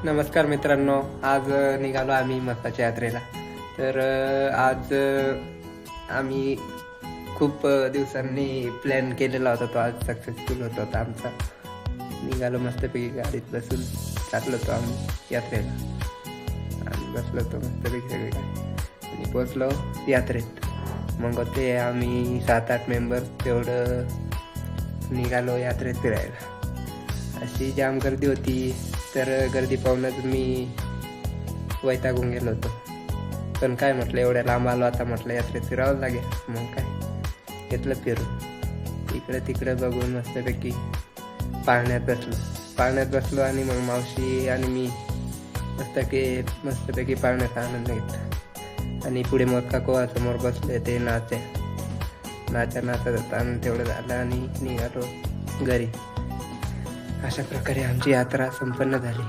नमस्कार मित्रांनो, आज निघालो आम्ही मस्ताच्या यात्रेला. तर आज आम्ही खूप दिवसांनी प्लॅन केलेला होता, तो आज सक्सेसफुल होत होता आमचा. निघालो मस्तपैकी गाडीत बसून चाललो होतो आम्ही यात्रेला आणि बसलो होतो मस्तपैकी सगळे आणि पोचलो यात्रेत. मग ते आम्ही 7-8 मेंबर तेवढं निघालो यात्रेत फिरायला. अशी जाम गर्दी होती, तर गर्दी पाहूनच मी वैतागून गेलो होतो. पण काय म्हटलं, एवढ्या लांब आलो आता, म्हटलं यात्रेत फिरावं लागेल. मग काय घेतलं फिरून, इकडं तिकडं बघून मस्तपैकी पाळण्यात बसलो आणि मग मावशी आणि मी मस्तपैकी पाळण्याचा आनंद घेतला. आणि पुढे मग काकू समोर बसले, ते नाचत होता आणि तेवढं झालं आणि निघालो घरी. अशा प्रकारे आमची यात्रा संपन्न झाली.